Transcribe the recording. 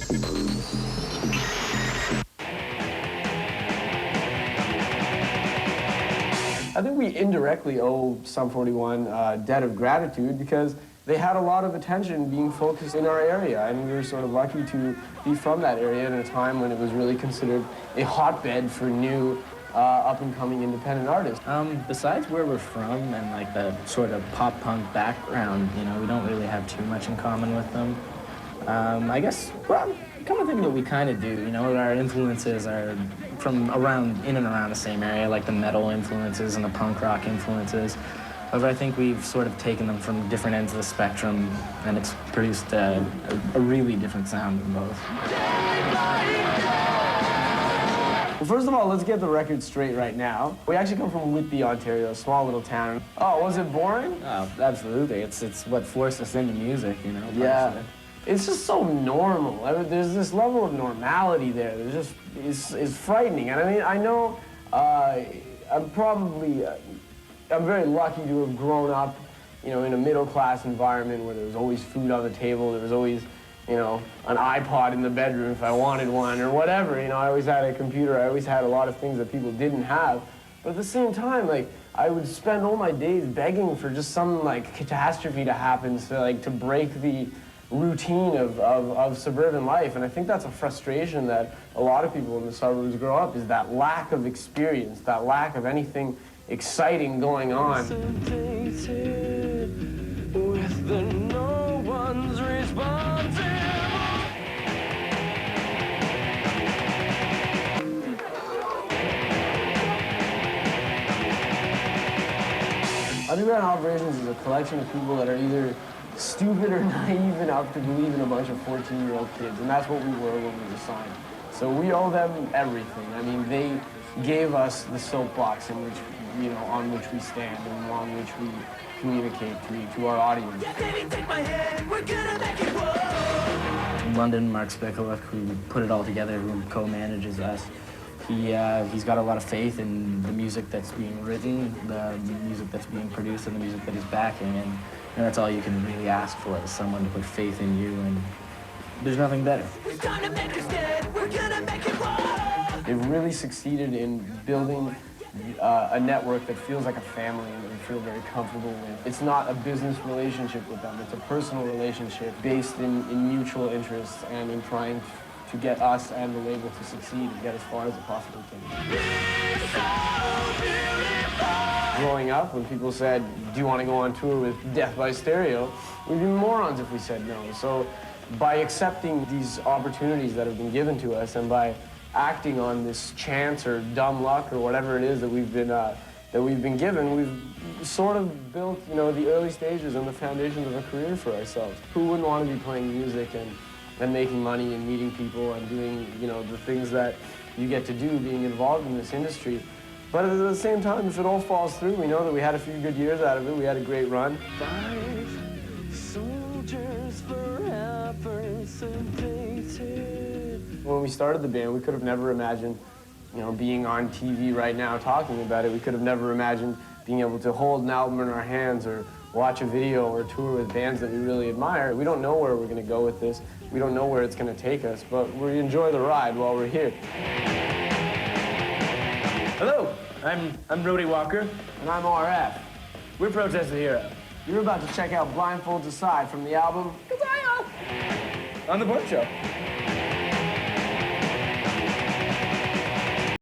I think we indirectly owe Sum 41 a debt of gratitude because they had a lot of attention being focused in our area, and we were sort of lucky to be from that area at a time when it was really considered a hotbed for new, up-and-coming independent artists. Besides where we're from and like the sort of pop-punk background, you know, we don't really have too much in common with them. I guess, well, come to think of it, we kind of do. You know, our influences are from around, in and around the same area, like the metal influences and the punk rock influences. However, I think we've sort of taken them from different ends of the spectrum, and it's produced a really different sound in both. Well, first of all, let's get the record straight right now. We actually come from Whitby, Ontario, a small little town. Oh, was it boring? Oh, absolutely. It's what forced us into music, you know. Yeah. It's just so normal. I mean, there's this level of normality there. There's just, it's frightening. And I mean, I know I'm very lucky to have grown up, you know, in a middle-class environment where there was always food on the table. There was always, you know, an iPod in the bedroom if I wanted one or whatever. You know, I always had a computer. I always had a lot of things that people didn't have. But at the same time, like, I would spend all my days begging for just some, like, catastrophe to happen to break the routine of suburban life, and I think that's a frustration that a lot of people in the suburbs grow up, is that lack of experience, that lack of anything exciting going on. With the no one's responsible. Underground Operations is a collection of people that are either stupid or naive enough to believe in a bunch of 14-year-old kids, and that's what we were when we were signed. So we owe them everything. I mean, they gave us the soapbox in which, you know, on which we stand and on which we communicate to our audience. In London, Mark Spicula, who put it all together, who co-manages us, he's got a lot of faith in the music that's being written, the music that's being produced, and the music that he's backing, and that's all you can really ask for, is someone to put faith in you, and there's nothing better. They've really succeeded in building a network that feels like a family and that we feel very comfortable with. It's not a business relationship with them, it's a personal relationship based in mutual interests and in trying to get us and the label to succeed and get as far as it possibly can. Growing up, when people said, do you want to go on tour with Death by Stereo, we'd be morons if we said no. So by accepting these opportunities that have been given to us and by acting on this chance or dumb luck or whatever it is that we've been given, we've sort of built, you know, the early stages and the foundations of a career for ourselves. Who wouldn't want to be playing music and making money and meeting people and doing, you know, the things that you get to do being involved in this industry? But at the same time, if it all falls through, we know that we had a few good years out of it. We had a great run. 5 soldiers forever sedated. When we started the band, we could have never imagined, you know, being on TV right now talking about it. We could have never imagined being able to hold an album in our hands or watch a video or tour with bands that we really admire. We don't know where we're going to go with this. We don't know where it's going to take us, but we enjoy the ride while we're here. Hello, I'm Brody Walker. And I'm RF. We're Protest the Hero. You're about to check out Blindfolds Aside from the album on The Pork Show.